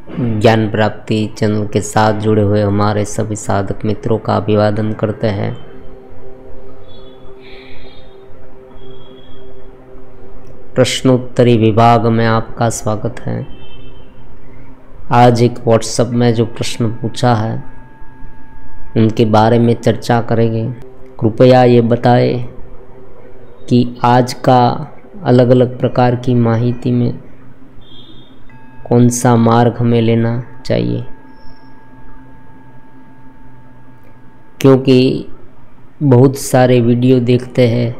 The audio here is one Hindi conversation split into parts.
ज्ञान प्राप्ति चैनल के साथ जुड़े हुए हमारे सभी साधक मित्रों का अभिवादन करते हैं। प्रश्नोत्तरी विभाग में आपका स्वागत है। आज एक व्हाट्सएप में जो प्रश्न पूछा है उनके बारे में चर्चा करेंगे। कृपया ये बताएं कि आज का अलग अलग प्रकार की माहिती में कौन सा मार्ग हमें लेना चाहिए, क्योंकि बहुत सारे वीडियो देखते हैं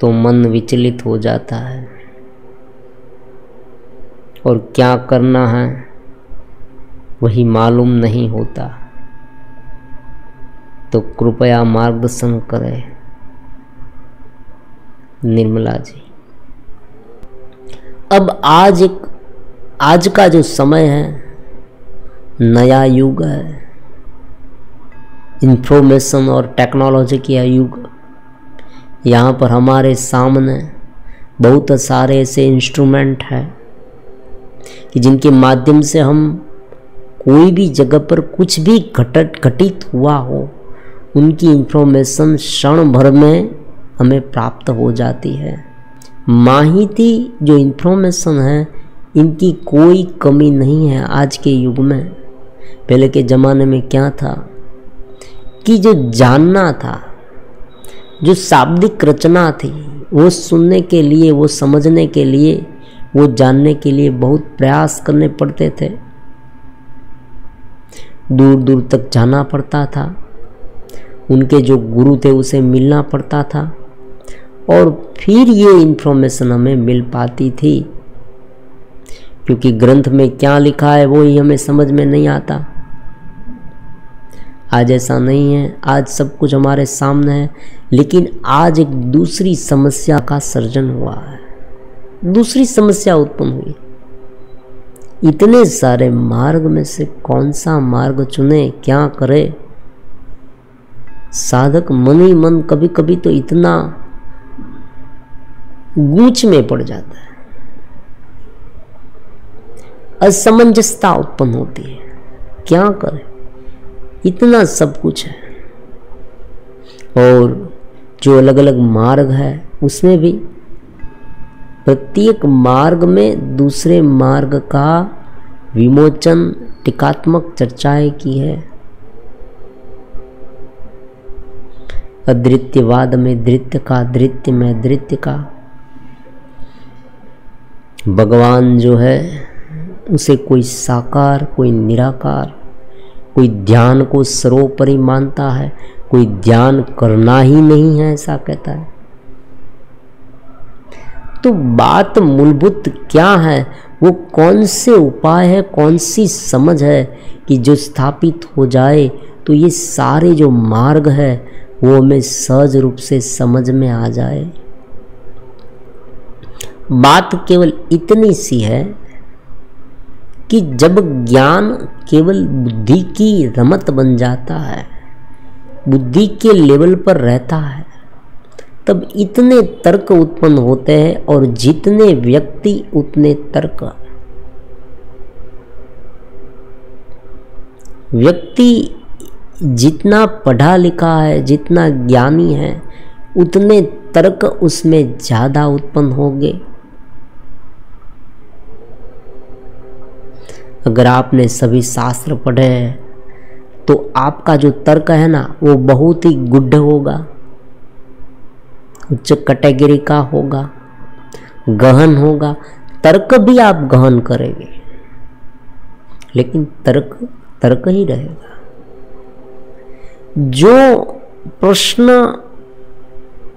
तो मन विचलित हो जाता है और क्या करना है वही मालूम नहीं होता। तो कृपया मार्गदर्शन करें निर्मला जी। अब आज का जो समय है, नया युग है, इंफॉर्मेशन और टेक्नोलॉजी का युग। यहाँ पर हमारे सामने बहुत सारे ऐसे इंस्ट्रूमेंट हैं कि जिनके माध्यम से हम कोई भी जगह पर कुछ भी घटित हुआ हो उनकी इंफॉर्मेशन क्षण भर में हमें प्राप्त हो जाती है। माहिती जो इंफॉर्मेशन है इनकी कोई कमी नहीं है आज के युग में। पहले के ज़माने में क्या था कि जो जानना था, जो शाब्दिक रचना थी, वो सुनने के लिए, वो समझने के लिए, वो जानने के लिए बहुत प्रयास करने पड़ते थे। दूर दूर तक जाना पड़ता था, उनके जो गुरु थे उसे मिलना पड़ता था और फिर ये इन्फॉर्मेशन हमें मिल पाती थी, क्योंकि ग्रंथ में क्या लिखा है वो ही हमें समझ में नहीं आता। आज ऐसा नहीं है, आज सब कुछ हमारे सामने है। लेकिन आज एक दूसरी समस्या का सर्जन हुआ है, दूसरी समस्या उत्पन्न हुई। इतने सारे मार्ग में से कौन सा मार्ग चुने, क्या करे? साधक मन ही मन कभी कभी तो इतना गूंच में पड़ जाता है, असमंजसता उत्पन्न होती है। क्या करे? इतना सब कुछ है। और जो अलग अलग मार्ग है उसमें भी प्रत्येक मार्ग में दूसरे मार्ग का विमोचन, टीकात्मक चर्चाएं की है। अद्वितीयवाद में द्वितीय का, द्वितीय में द्वितीय का। भगवान जो है उसे कोई साकार, कोई निराकार, कोई ध्यान को सर्वोपरि मानता है, कोई ध्यान करना ही नहीं है ऐसा कहता है। तो बात मूलभूत क्या है? वो कौन से उपाय है, कौन सी समझ है कि जो स्थापित हो जाए तो ये सारे जो मार्ग है वो हमें सहज रूप से समझ में आ जाए। बात केवल इतनी सी है कि जब ज्ञान केवल बुद्धि की रमत बन जाता है, बुद्धि के लेवल पर रहता है, तब इतने तर्क उत्पन्न होते हैं और जितने व्यक्ति उतने तर्क। व्यक्ति जितना पढ़ा लिखा है, जितना ज्ञानी है, उतने तर्क उसमें ज़्यादा उत्पन्न होंगे। अगर आपने सभी शास्त्र पढ़े हैं तो आपका जो तर्क है ना वो बहुत ही गुढ़ होगा, उच्च कैटेगरी का होगा, गहन होगा। तर्क भी आप गहन करेंगे लेकिन तर्क ही रहेगा। जो प्रश्न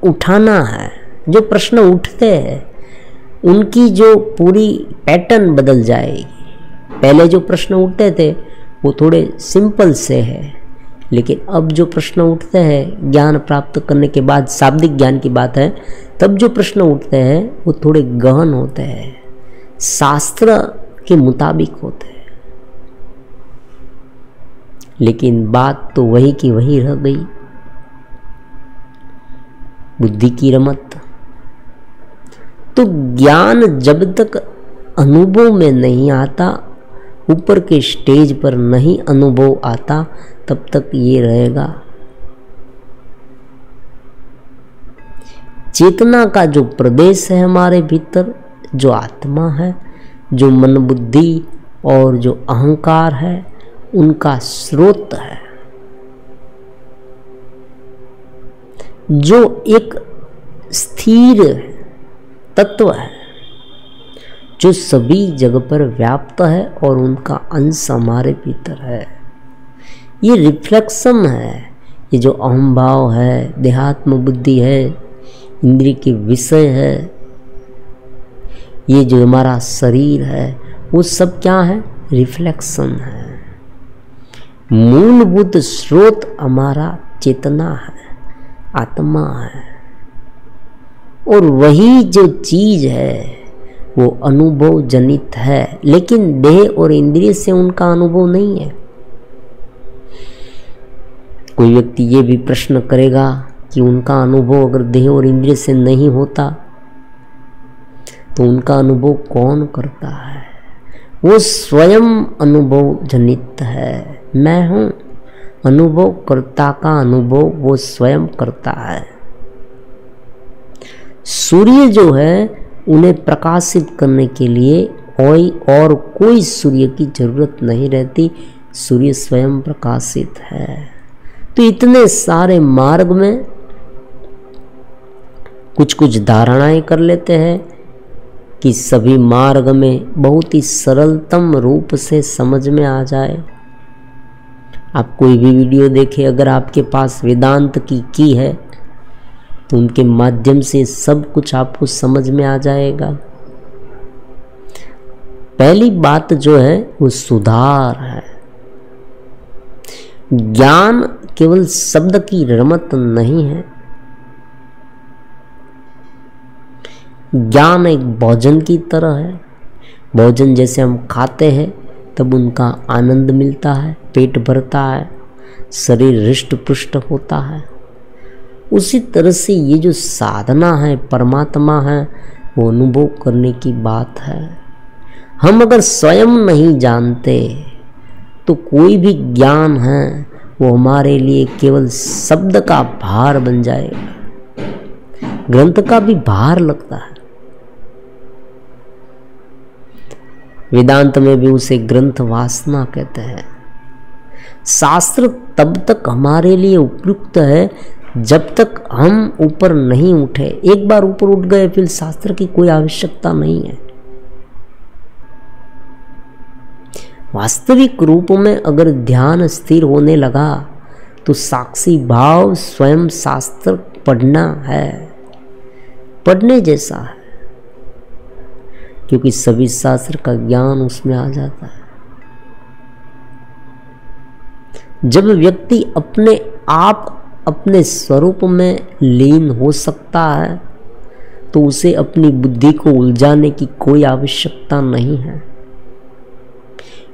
उठाना है, जो प्रश्न उठते हैं उनकी जो पूरी पैटर्न बदल जाएगी। पहले जो प्रश्न उठते थे वो थोड़े सिंपल से है, लेकिन अब जो प्रश्न उठते हैं ज्ञान प्राप्त करने के बाद, शाब्दिक ज्ञान की बात है, तब जो प्रश्न उठते हैं वो थोड़े गहन होते हैं, शास्त्र के मुताबिक होते हैं। लेकिन बात तो वही की वही रह गई, बुद्धि की रमत। तो ज्ञान जब तक अनुभव में नहीं आता ऊपर के स्टेज पर नहीं अनुभव आता तब तक ये रहेगा। चेतना का जो प्रदेश है हमारे भीतर, जो आत्मा है, जो मन बुद्धि और जो अहंकार है, उनका स्रोत है, जो एक स्थिर तत्व है, जो सभी जगह पर व्याप्त है और उनका अंश हमारे भीतर है। ये रिफ्लेक्शन है, ये जो अहम भाव है, देहात्म बुद्धि है, इंद्रिय के विषय है, ये जो हमारा शरीर है, वो सब क्या है? रिफ्लेक्शन है। मूलभूत स्रोत हमारा चेतना है, आत्मा है, और वही जो चीज है वो अनुभव जनित है, लेकिन देह और इंद्रिय से उनका अनुभव नहीं है। कोई व्यक्ति ये भी प्रश्न करेगा कि उनका अनुभव अगर देह और इंद्रिय से नहीं होता तो उनका अनुभव कौन करता है? वो स्वयं अनुभव जनित है। मैं हूं अनुभव कर्ता का अनुभव वो स्वयं करता है। सूर्य जो है उन्हें प्रकाशित करने के लिए और कोई सूर्य की जरूरत नहीं रहती, सूर्य स्वयं प्रकाशित है। तो इतने सारे मार्ग में कुछ कुछ धारणाएं कर लेते हैं कि सभी मार्ग में बहुत ही सरलतम रूप से समझ में आ जाए। आप कोई भी वीडियो देखें, अगर आपके पास वेदांत की है तो उनके माध्यम से सब कुछ आपको समझ में आ जाएगा। पहली बात जो है वो सुधार है। ज्ञान केवल शब्द की रमत नहीं है। ज्ञान एक भोजन की तरह है। भोजन जैसे हम खाते हैं तब उनका आनंद मिलता है, पेट भरता है, शरीर हृष्ट पुष्ट होता है। उसी तरह से ये जो साधना है, परमात्मा है, वो अनुभव करने की बात है। हम अगर स्वयं नहीं जानते तो कोई भी ज्ञान है वो हमारे लिए केवल शब्द का भार बन जाएगा। ग्रंथ का भी भार लगता है। वेदांत में भी उसे ग्रंथ वासना कहते हैं। शास्त्र तब तक हमारे लिए उपयुक्त है जब तक हम ऊपर नहीं उठे। एक बार ऊपर उठ गए फिर शास्त्र की कोई आवश्यकता नहीं है। वास्तविक रूप में अगर ध्यान स्थिर होने लगा तो साक्षी भाव स्वयं शास्त्र पढ़ना है, पढ़ने जैसा है, क्योंकि सभी शास्त्र का ज्ञान उसमें आ जाता है। जब व्यक्ति अपने आप अपने स्वरूप में लीन हो सकता है तो उसे अपनी बुद्धि को उलझाने की कोई आवश्यकता नहीं है,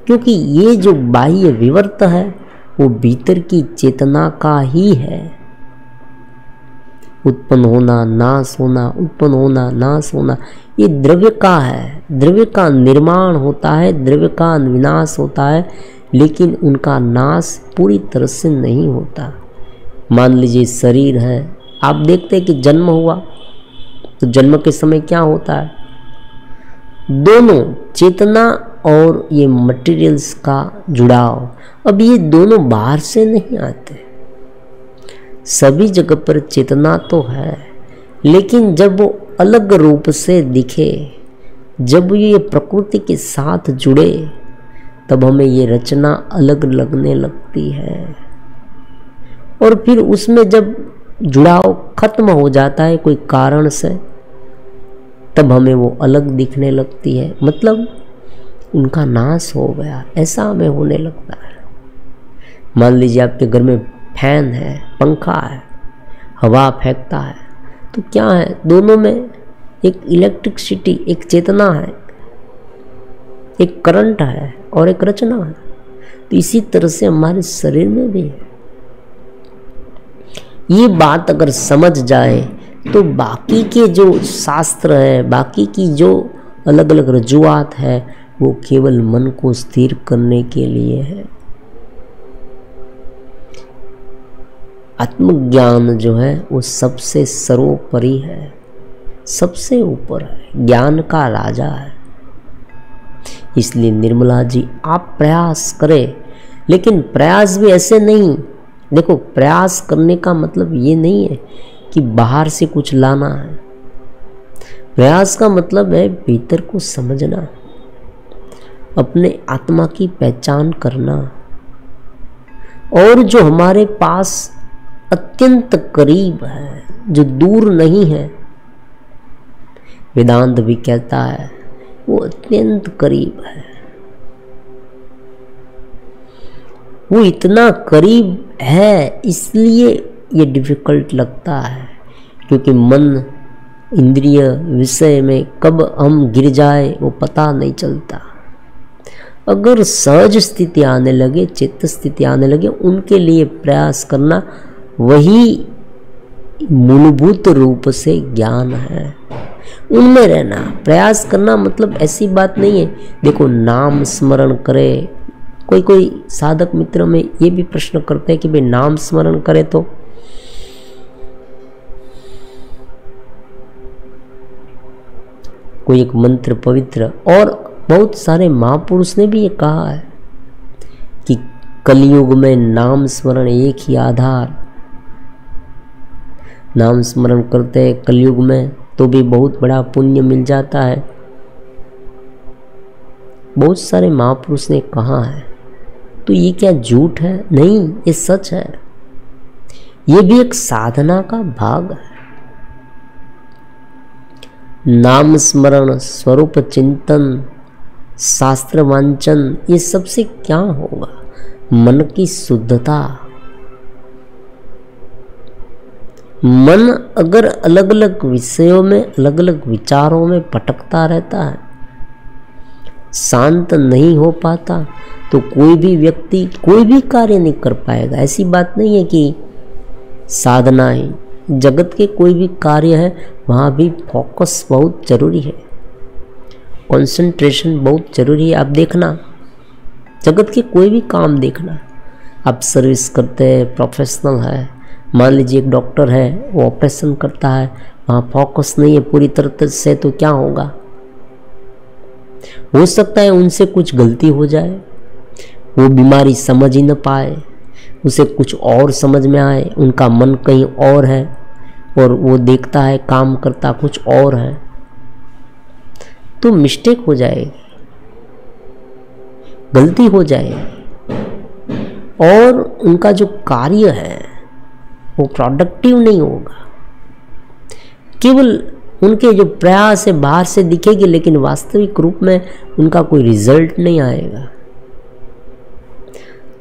क्योंकि ये जो बाह्य विवर्त है वो भीतर की चेतना का ही है। उत्पन्न होना, नाश होना, उत्पन्न होना, नाश होना, ये द्रव्य का है। द्रव्य का निर्माण होता है, द्रव्य का विनाश होता है, लेकिन उनका नाश पूरी तरह से नहीं होता। मान लीजिए शरीर है, आप देखते हैं कि जन्म हुआ तो जन्म के समय क्या होता है? दोनों चेतना और ये मटेरियल्स का जुड़ाव, अब ये दोनों बाहर से नहीं आते। सभी जगह पर चेतना तो है, लेकिन जब वो अलग रूप से दिखे, जब ये प्रकृति के साथ जुड़े, तब हमें ये रचना अलग लगने लगती है। और फिर उसमें जब जुड़ाव खत्म हो जाता है कोई कारण से, तब हमें वो अलग दिखने लगती है, मतलब उनका नाश हो गया, ऐसा हमें होने लगता है। मान लीजिए आपके घर में फैन है, पंखा है, हवा फेंकता है, तो क्या है? दोनों में एक इलेक्ट्रिसिटी, एक चेतना है, एक करंट है और एक रचना है। तो इसी तरह से हमारे शरीर में भी है। ये बात अगर समझ जाए तो बाकी के जो शास्त्र है, बाकी की जो अलग अलग रजुआत है, वो केवल मन को स्थिर करने के लिए है। आत्मज्ञान जो है वो सबसे सर्वोपरि है, सबसे ऊपर है, ज्ञान का राजा है। इसलिए निर्मला जी आप प्रयास करें, लेकिन प्रयास भी ऐसे नहीं। देखो, प्रयास करने का मतलब ये नहीं है कि बाहर से कुछ लाना है। प्रयास का मतलब है भीतर को समझना, अपने आत्मा की पहचान करना, और जो हमारे पास अत्यंत करीब है, जो दूर नहीं है। वेदांत भी कहता है वो अत्यंत करीब है। वो इतना करीब है, इसलिए ये डिफिकल्ट लगता है, क्योंकि मन, इंद्रिय, विषय में कब हम गिर जाए वो पता नहीं चलता। अगर सहज स्थिति आने लगे, चित्त स्थिति आने लगे, उनके लिए प्रयास करना वही मूलभूत रूप से ज्ञान है। उनमें रहना, प्रयास करना मतलब ऐसी बात नहीं है। देखो, नाम स्मरण करे, कोई साधक मित्र में ये भी प्रश्न करते हैं कि भाई नाम स्मरण करे तो कोई एक मंत्र पवित्र, और बहुत सारे महापुरुष ने भी ये कहा है कि कलयुग में नाम स्मरण एक ही आधार। नाम स्मरण करते हैं कलयुग में तो भी बहुत बड़ा पुण्य मिल जाता है। बहुत सारे महापुरुष ने कहा है, तो ये क्या झूठ है? नहीं, ये सच है। ये भी एक साधना का भाग है। नाम स्मरण, स्वरूप चिंतन, शास्त्र वांचन, ये सबसे क्या होगा? मन की शुद्धता। मन अगर अलग अलग विषयों में, अलग अलग विचारों में भटकता रहता है, शांत नहीं हो पाता, तो कोई भी व्यक्ति कोई भी कार्य नहीं कर पाएगा। ऐसी बात नहीं है कि साधना ही, जगत के कोई भी कार्य है वहाँ भी फोकस बहुत जरूरी है, कंसंट्रेशन बहुत जरूरी है। आप देखना, जगत के कोई भी काम देखना, आप सर्विस करते हैं, प्रोफेशनल है, मान लीजिए एक डॉक्टर है, वो ऑपरेशन करता है, वहाँ फोकस नहीं है पूरी तरह से, तो क्या होगा? हो सकता है उनसे कुछ गलती हो जाए, वो बीमारी समझ ही न पाए, उसे कुछ और समझ में आए, उनका मन कहीं और है और वो देखता है काम करता कुछ और है, तो मिस्टेक हो जाएगी, गलती हो जाएगी, और उनका जो कार्य है वो प्रोडक्टिव नहीं होगा। केवल उनके जो प्रयास है बाहर से दिखेगी, लेकिन वास्तविक रूप में उनका कोई रिजल्ट नहीं आएगा।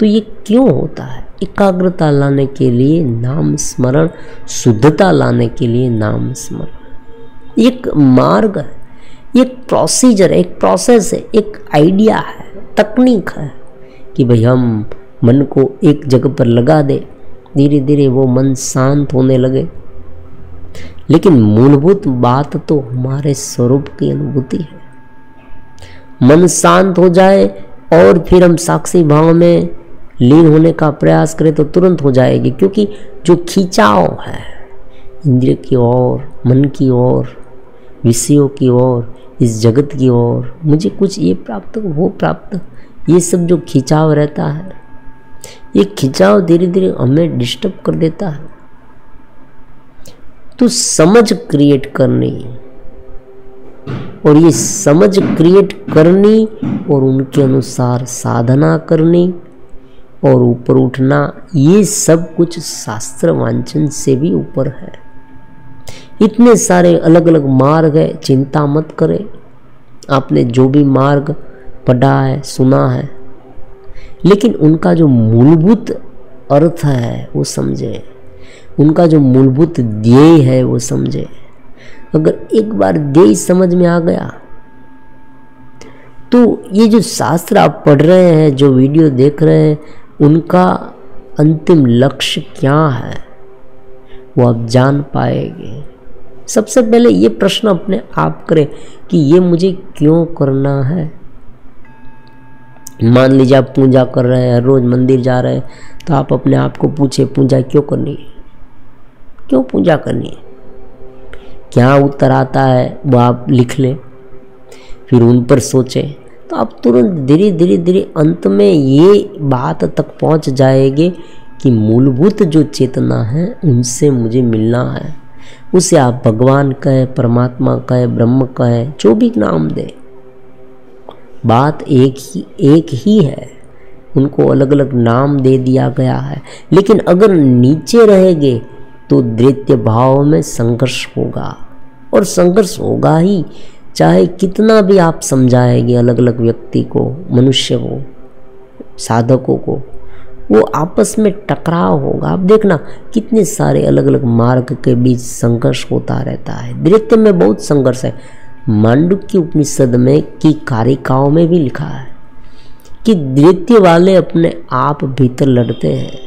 तो ये क्यों होता है? एकाग्रता लाने के लिए नाम स्मरण, शुद्धता लाने के लिए नाम स्मरण एक मार्ग है, एक प्रोसीजर है, एक प्रोसेस है, एक आइडिया है, तकनीक है कि भाई हम मन को एक जगह पर लगा दे, धीरे धीरे वो मन शांत होने लगे। लेकिन मूलभूत बात तो हमारे स्वरूप की अनुभूति है। मन शांत हो जाए और फिर हम साक्षी भाव में लीन होने का प्रयास करें तो तुरंत हो जाएगी, क्योंकि जो खिंचाव है इंद्रिय की ओर, मन की ओर, विषयों की ओर, इस जगत की ओर, मुझे कुछ ये प्राप्त वो प्राप्त, ये सब जो खिंचाव रहता है, ये खिंचाव धीरे धीरे हमें डिस्टर्ब कर देता है। तो समझ क्रिएट करनी, और ये समझ क्रिएट करनी और उनके अनुसार साधना करनी और ऊपर उठना, ये सब कुछ शास्त्र वांचन से भी ऊपर है। इतने सारे अलग अलग मार्ग है, चिंता मत करें। आपने जो भी मार्ग पढ़ा है, सुना है, लेकिन उनका जो मूलभूत अर्थ है वो समझे, उनका जो मूलभूत ध्येय है वो समझे। अगर एक बार ध्येय समझ में आ गया तो ये जो शास्त्र आप पढ़ रहे हैं, जो वीडियो देख रहे हैं, उनका अंतिम लक्ष्य क्या है वो आप जान पाएंगे। सबसे पहले ये प्रश्न अपने आप करें कि ये मुझे क्यों करना है, मान लीजिए आप पूजा कर रहे हैं, हर रोज मंदिर जा रहे हैं, तो आप अपने आप को पूछे पूजा क्यों करनी है, क्यों पूजा करनी है, क्या उत्तर आता है वो आप लिख लें, फिर उन पर सोचें, तो आप तुरंत धीरे धीरे धीरे अंत में ये बात तक पहुंच जाएंगे कि मूलभूत जो चेतना है उनसे मुझे मिलना है। उसे आप भगवान कहे, परमात्मा कहे, ब्रह्म कहे, जो भी नाम दे, बात एक ही है। उनको अलग अलग नाम दे दिया गया है, लेकिन अगर नीचे रहेंगे तो द्वैत भाव में संघर्ष होगा, और संघर्ष होगा ही, चाहे कितना भी आप समझाएंगे अलग अलग व्यक्ति को, मनुष्य को, साधकों को, वो आपस में टकराव होगा। आप देखना कितने सारे अलग अलग मार्ग के बीच संघर्ष होता रहता है। द्वैत में बहुत संघर्ष है। मांडुक्य उपनिषद में की कारिकाओं में भी लिखा है कि द्वैत वाले अपने आप भीतर लड़ते हैं,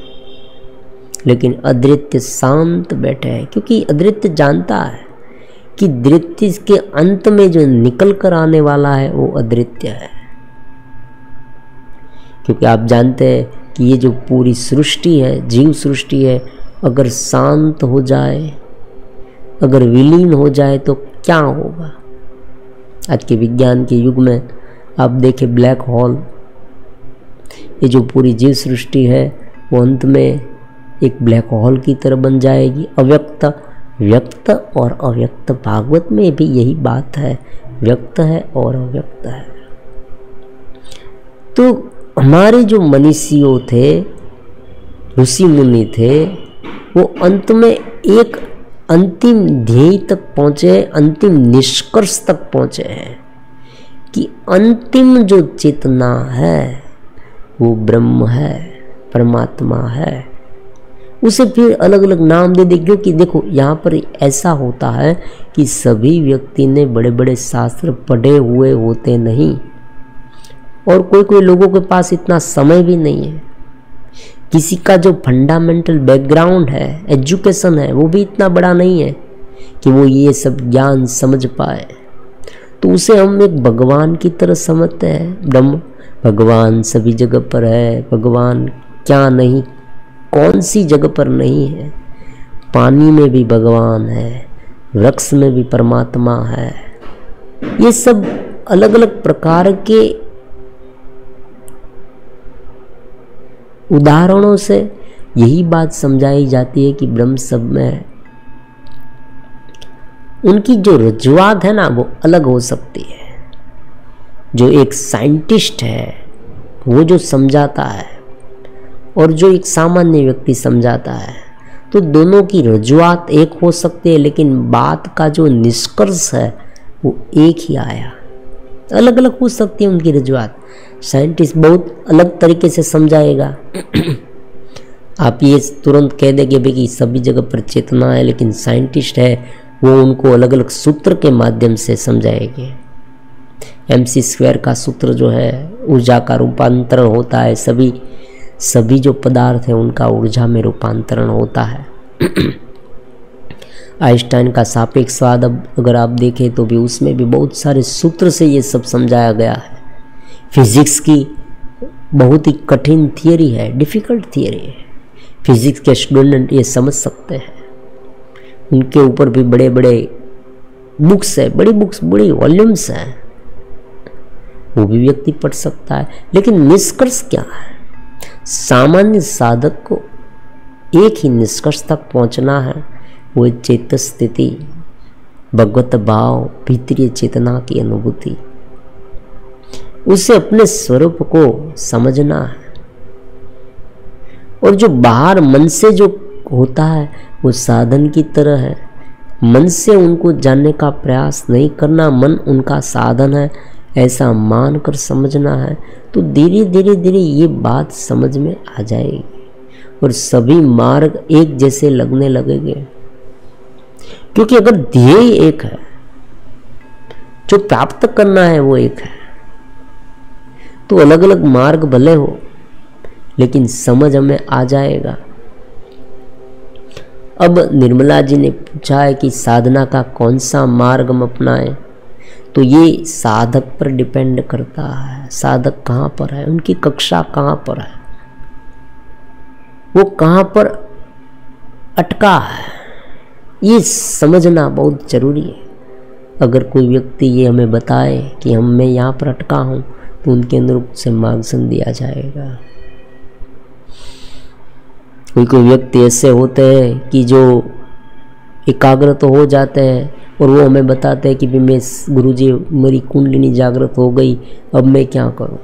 लेकिन अद्वैत शांत बैठे हैं, क्योंकि अद्वैत जानता है कि द्वैत के अंत में जो निकल कर आने वाला है वो अद्वैत है। क्योंकि आप जानते हैं कि ये जो पूरी सृष्टि है, जीव सृष्टि है, अगर शांत हो जाए, अगर विलीन हो जाए तो क्या होगा। आज के विज्ञान के युग में आप देखें ब्लैक होल, ये जो पूरी जीव सृष्टि है वो अंत में एक ब्लैक होल की तरह बन जाएगी। अव्यक्त, व्यक्त और अव्यक्त, भागवत में भी यही बात है, व्यक्त है और अव्यक्त है। तो हमारे जो मनीषियों थे, ऋषि मुनि थे, वो अंत में एक अंतिम ध्येय तक पहुँचे, अंतिम निष्कर्ष तक पहुँचे हैं कि अंतिम जो चेतना है वो ब्रह्म है, परमात्मा है। उसे फिर अलग अलग नाम दे दे, क्योंकि देखो यहाँ पर ऐसा होता है कि सभी व्यक्ति ने बड़े बड़े शास्त्र पढ़े हुए होते नहीं, और कोई कोई लोगों के पास इतना समय भी नहीं है। किसी का जो फंडामेंटल बैकग्राउंड है, एजुकेशन है, वो भी इतना बड़ा नहीं है कि वो ये सब ज्ञान समझ पाए। तो उसे हम एक भगवान की तरह समझते हैं। ब्रह्म, भगवान सभी जगह पर है। भगवान क्या नहीं, कौन सी जगह पर नहीं है। पानी में भी भगवान है, वृक्ष में भी परमात्मा है। ये सब अलग अलग प्रकार के उदाहरणों से यही बात समझाई जाती है कि ब्रह्म सब में है। उनकी जो रजुआत है ना वो अलग हो सकती है। जो एक साइंटिस्ट है वो जो समझाता है और जो एक सामान्य व्यक्ति समझाता है, तो दोनों की रजुआत एक हो सकती है, लेकिन बात का जो निष्कर्ष है वो एक ही आया। अलग अलग हो सकती है उनकी रजुआत। साइंटिस्ट बहुत अलग तरीके से समझाएगा। आप ये तुरंत कह देंगे भाई कि सभी जगह पर चेतना है, लेकिन साइंटिस्ट है वो उनको अलग अलग सूत्र के माध्यम से समझाएंगे। mc² का सूत्र जो है, ऊर्जा का रूपांतरण होता है, सभी जो पदार्थ है उनका ऊर्जा में रूपांतरण होता है। आइंस्टाइन का सापेक्षवाद अगर आप देखें तो भी उसमें भी बहुत सारे सूत्र से ये सब समझाया गया है। फिजिक्स की बहुत ही कठिन थियरी है, डिफ़िकल्ट थियरी है। फिजिक्स के स्टूडेंट ये समझ सकते हैं। उनके ऊपर भी बड़े बड़े बुक्स है, बड़ी बुक्स, बड़ी वॉल्यूम्स हैं, वो भी व्यक्ति पढ़ सकता है। लेकिन निष्कर्ष क्या है? सामान्य साधक को एक ही निष्कर्ष तक पहुंचना है, वो चेतन स्थिति, भगवत भाव, भीतरी चेतना की अनुभूति। उसे अपने स्वरूप को समझना है। और जो बाहर मन से जो होता है वो साधन की तरह है। मन से उनको जानने का प्रयास नहीं करना, मन उनका साधन है ऐसा मानकर समझना है। तो धीरे धीरे धीरे ये बात समझ में आ जाएगी और सभी मार्ग एक जैसे लगने लगेंगे। क्योंकि अगर ध्येय एक है, जो प्राप्त करना है वो एक है, तो अलग अलग मार्ग भले हो लेकिन समझ हमें आ जाएगा। अब निर्मला जी ने पूछा है कि साधना का कौन सा मार्ग हम अपनाएं, तो ये साधक पर डिपेंड करता है, साधक कहाँ पर है, उनकी कक्षा कहाँ पर है, वो कहाँ पर अटका है, ये समझना बहुत जरूरी है। अगर कोई व्यक्ति ये हमें बताए कि मैं यहाँ पर अटका हूँ, तो उनके अंदर से मार्गदर्शन दिया जाएगा। कोई व्यक्ति ऐसे होते हैं कि जो एकाग्र तो हो जाते हैं और वो हमें बताते हैं कि भी मैं गुरुजी मेरी कुंडलिनी जागृत हो गई, अब मैं क्या करूं।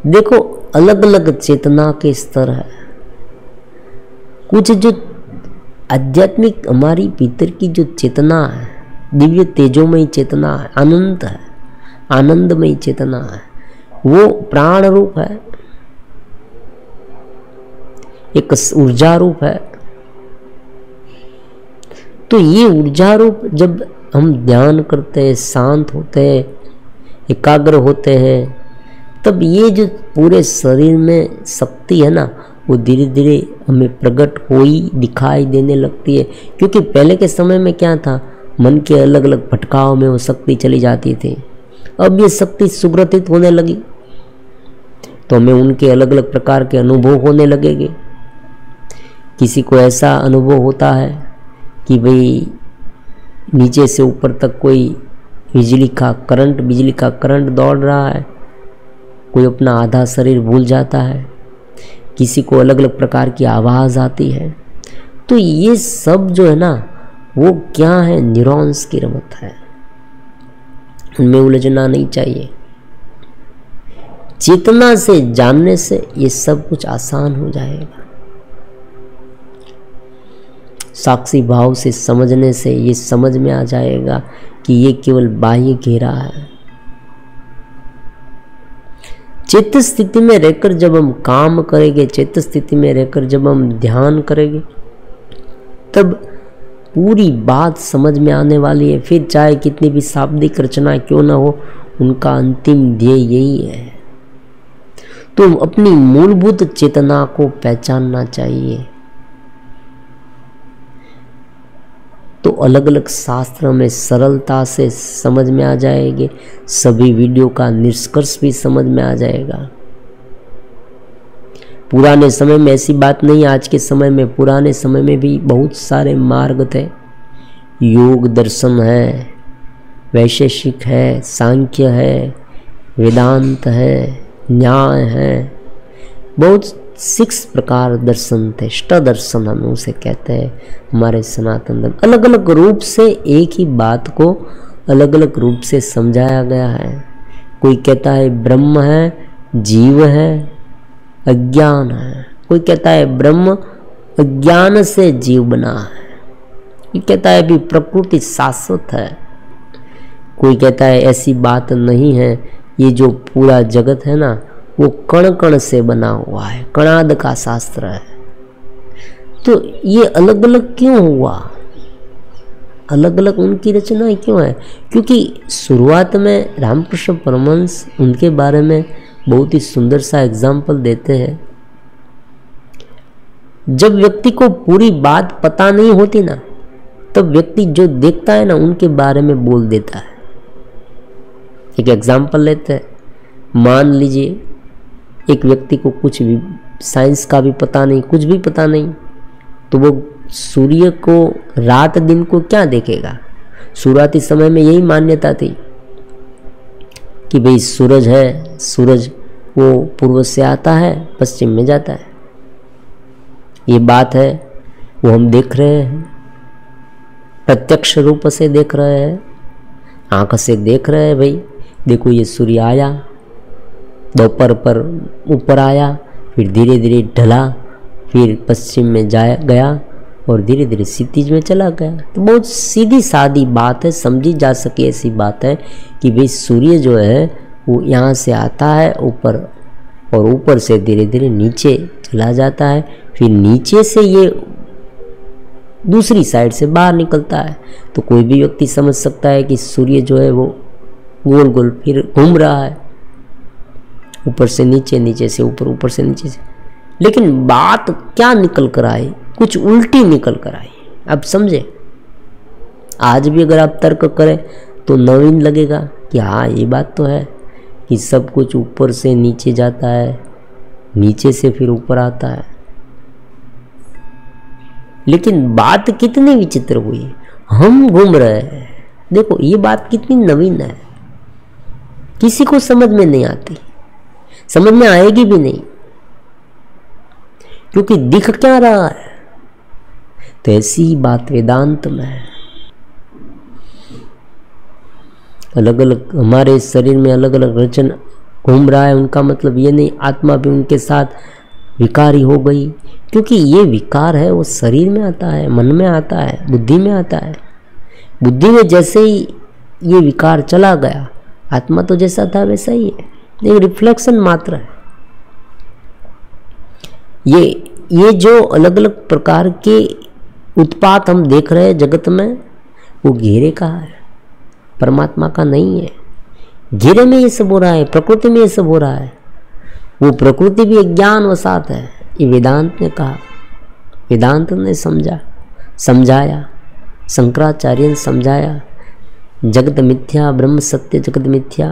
देखो अलग अलग चेतना के स्तर है। कुछ जो आध्यात्मिक हमारी भीतर की जो चेतना है, दिव्य तेजोमयी चेतना है, अनंत है, आनंदमयी चेतना है, वो प्राण रूप है, एक ऊर्जा रूप है। तो ये ऊर्जा रूप जब हम ध्यान करते हैं, शांत होते हैं, एकाग्र होते हैं, तब ये जो पूरे शरीर में शक्ति है ना, वो धीरे धीरे हमें प्रकट हुई दिखाई देने लगती है। क्योंकि पहले के समय में क्या था, मन के अलग अलग भटकाव में वो शक्ति चली जाती थी। अब ये शक्ति सुग्रथित होने लगी तो हमें उनके अलग अलग प्रकार के अनुभव होने लगेंगे। किसी को ऐसा अनुभव होता है कि भाई नीचे से ऊपर तक कोई बिजली का करंट दौड़ रहा है, कोई अपना आधा शरीर भूल जाता है, किसी को अलग अलग प्रकार की आवाज़ आती है। तो ये सब जो है ना, वो क्या है, न्यूरॉन्स की रमत है, उनमें उलझना नहीं चाहिए। चेतना से जानने से ये सब कुछ आसान हो जाएगा। साक्षी भाव से समझने से ये समझ में आ जाएगा कि ये केवल बाह्य घेरा है। चित्त स्थिति में रहकर जब हम काम करेंगे, चित्त स्थिति में रहकर जब हम ध्यान करेंगे, तब पूरी बात समझ में आने वाली है। फिर चाहे कितनी भी शाब्दिक रचना क्यों ना हो, उनका अंतिम ध्येय यही है। तो अपनी मूलभूत चेतना को पहचानना चाहिए। तो अलग अलग शास्त्रों में सरलता से समझ में आ जाएंगे, सभी वीडियो का निष्कर्ष भी समझ में आ जाएगा। पुराने समय में ऐसी बात नहीं, आज के समय में, पुराने समय में भी बहुत सारे मार्ग थे। योग दर्शन है, वैशेषिक है, सांख्य है, वेदांत है, न्याय है, बहुत 6 प्रकार दर्शन थे। अष्ट दर्शन हम उसे कहते हैं हमारे सनातन धर्म। अलग अलग रूप से एक ही बात को अलग अलग रूप से समझाया गया है। कोई कहता है ब्रह्म है, जीव है, अज्ञान है। कोई कहता है ब्रह्म अज्ञान से जीव बना है। कोई कहता है भी प्रकृति शाश्वत है। कोई कहता है ऐसी बात नहीं है, ये जो पूरा जगत है ना, वो कण कण से बना हुआ है, कणाद का शास्त्र है। तो ये अलग अलग क्यों हुआ, अलग अलग उनकी रचना क्यों है? क्योंकि शुरुआत में रामकृष्ण परमहंस उनके बारे में बहुत ही सुंदर सा एग्जाम्पल देते हैं। जब व्यक्ति को पूरी बात पता नहीं होती ना, तब व्यक्ति जो देखता है ना, उनके बारे में बोल देता है। एक एग्जाम्पल लेते हैं, मान लीजिए एक व्यक्ति को कुछ भी साइंस का भी पता नहीं, कुछ भी पता नहीं, तो वो सूर्य को रात दिन को क्या देखेगा? शुरुआती समय में यही मान्यता थी कि भाई सूरज है, सूरज वो पूर्व से आता है, पश्चिम में जाता है। ये बात है, वो हम देख रहे हैं, प्रत्यक्ष रूप से देख रहे हैं, आंख से देख रहे हैं। भाई देखो ये सूर्य आया, दोपहर पर ऊपर आया, फिर धीरे धीरे ढला, फिर पश्चिम में गया और धीरे धीरे क्षितिज में चला गया। तो बहुत सीधी सादी बात है, समझी जा सके ऐसी बात है कि भाई सूर्य जो है वो यहाँ से आता है ऊपर, और ऊपर से धीरे धीरे नीचे चला जाता है, फिर नीचे से ये दूसरी साइड से बाहर निकलता है। तो कोई भी व्यक्ति समझ सकता है कि सूर्य जो है वो गोल गोल फिर घूम रहा है, ऊपर से नीचे, नीचे से ऊपर, ऊपर से नीचे से। लेकिन बात क्या निकल कर आई? कुछ उल्टी निकल कर आई। अब समझे, आज भी अगर आप तर्क करें तो नवीन लगेगा कि हाँ ये बात तो है कि सब कुछ ऊपर से नीचे जाता है, नीचे से फिर ऊपर आता है। लेकिन बात कितनी विचित्र हुई, हम घूम रहे हैं। देखो ये बात कितनी नवीन है, किसी को समझ में नहीं आती, समझ में आएगी भी नहीं, क्योंकि दिख क्या रहा है। तो ऐसी ही बात वेदांत में है। अलग अलग हमारे शरीर में अलग अलग रचन घूम रहा है, उनका मतलब ये नहीं आत्मा भी उनके साथ विकारी हो गई, क्योंकि ये विकार है वो शरीर में आता है, मन में आता है, बुद्धि में आता है। बुद्धि में जैसे ही ये विकार चला गया, आत्मा तो जैसा था वैसा ही है, एक रिफ्लेक्शन मात्र है। ये जो अलग अलग प्रकार के उत्पात हम देख रहे हैं जगत में, वो घेरे का है, परमात्मा का नहीं है। घेरे में ये सब हो रहा है, प्रकृति में ये सब हो रहा है। वो प्रकृति भी एक ज्ञान वसात है, ये वेदांत ने कहा, वेदांत ने समझाया, शंकराचार्य ने समझाया, जगत मिथ्या ब्रह्म सत्य जगत मिथ्या।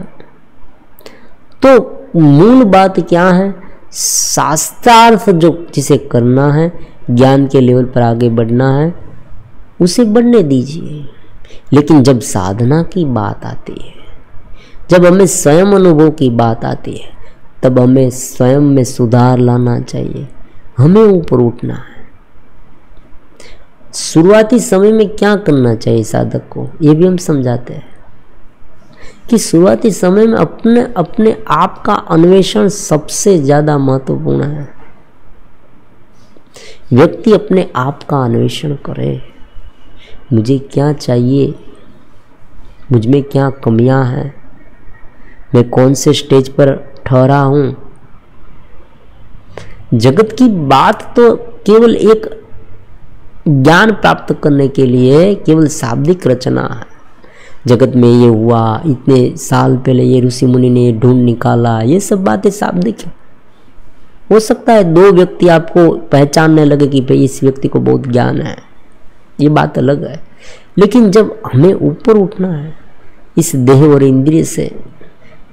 तो मूल बात क्या है, शास्त्रार्थ जो जिसे करना है, ज्ञान के लेवल पर आगे बढ़ना है, उसे बढ़ने दीजिए। लेकिन जब साधना की बात आती है, जब हमें स्वयं अनुभव की बात आती है, तब हमें स्वयं में सुधार लाना चाहिए, हमें ऊपर उठना है। शुरुआती समय में क्या करना चाहिए साधक को, ये भी हम समझाते हैं कि शुरुआती समय में अपने आप का अन्वेषण सबसे ज़्यादा महत्वपूर्ण है। व्यक्ति अपने आप का अन्वेषण करे, मुझे क्या चाहिए, मुझ में क्या कमियां हैं, मैं कौन से स्टेज पर ठहरा हूँ। जगत की बात तो केवल एक ज्ञान प्राप्त करने के लिए केवल शाब्दिक रचना है। जगत में ये हुआ, इतने साल पहले ये ऋषि मुनि ने ढूंढ निकाला, ये सब बातें शाब्दिक है। हो सकता है दो व्यक्ति आपको पहचानने लगे कि भाई इस व्यक्ति को बहुत ज्ञान है, ये बात अलग है। लेकिन जब हमें ऊपर उठना है इस देह और इंद्रिय से,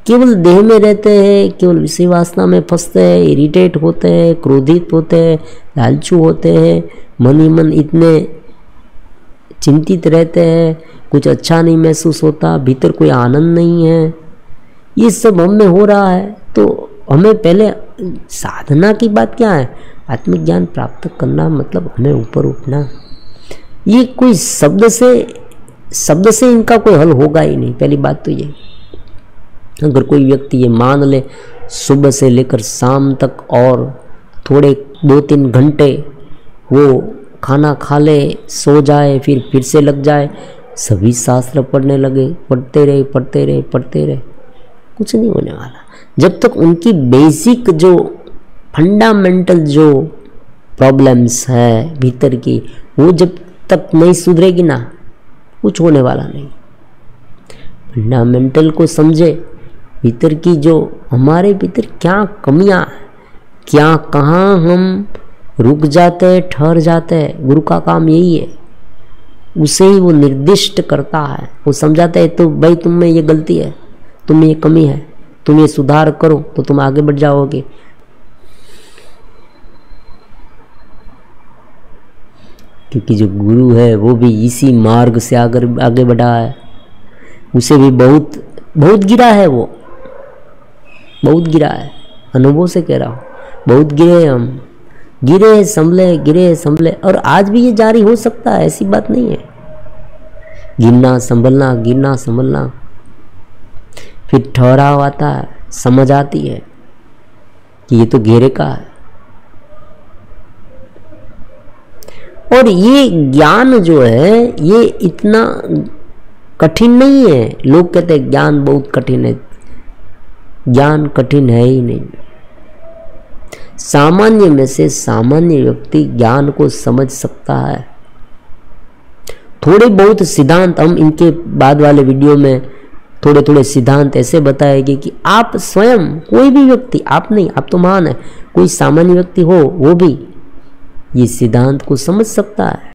केवल देह में रहते हैं, केवल विषय वासना में फंसते हैं, इरिटेट होते हैं, क्रोधित होते हैं, लालचू होते हैं, मन ही मन इतने चिंतित रहते हैं, कुछ अच्छा नहीं महसूस होता, भीतर कोई आनंद नहीं है, ये सब हम में हो रहा है। तो हमें पहले साधना की बात क्या है, आत्मज्ञान प्राप्त करना, मतलब हमें ऊपर उठना। ये कोई शब्द से इनका कोई हल होगा ही नहीं। पहली बात तो ये, अगर कोई व्यक्ति ये मान ले सुबह से लेकर शाम तक और थोड़े 2-3 घंटे वो खाना खा ले, सो जाए, फिर से लग जाए, सभी शास्त्र पढ़ने लगे, पढ़ते रहे, कुछ नहीं होने वाला। जब तक उनकी बेसिक जो फंडामेंटल जो प्रॉब्लम्स है भीतर की, वो जब तक नहीं सुधरेगी ना, कुछ होने वाला नहीं। फंडामेंटल को समझे, भीतर की जो हमारे भीतर क्या कमियां, क्या कहाँ हम रुक जाते हैं, ठहर जाते हैं, गुरु का काम यही है। उसे ही वो निर्दिष्ट करता है, वो समझाता है तो भाई तुम में ये गलती है, तुम में ये कमी है, तुम ये सुधार करो तो तुम आगे बढ़ जाओगे। क्योंकि जो गुरु है वो भी इसी मार्ग से आगे बढ़ा है, उसे भी बहुत गिरा है, वो बहुत गिरा है, अनुभव से कह रहा हूँ, बहुत गिरे हम, गिरे संभले, और आज भी ये जारी हो सकता है, ऐसी बात नहीं है। गिरना संभलना, फिर ठहराव आता है, समझ आती है कि ये तो घेरे का है। और ये ज्ञान जो है ये इतना कठिन नहीं है। लोग कहते हैं ज्ञान बहुत कठिन है, ज्ञान कठिन है ही नहीं। सामान्य में से सामान्य व्यक्ति ज्ञान को समझ सकता है। थोड़े बहुत सिद्धांत हम इनके बाद वाले वीडियो में थोड़े सिद्धांत ऐसे बताएंगे कि आप स्वयं, कोई भी व्यक्ति, आप नहीं, आप तो महान है, कोई सामान्य व्यक्ति हो वो भी ये सिद्धांत को समझ सकता है।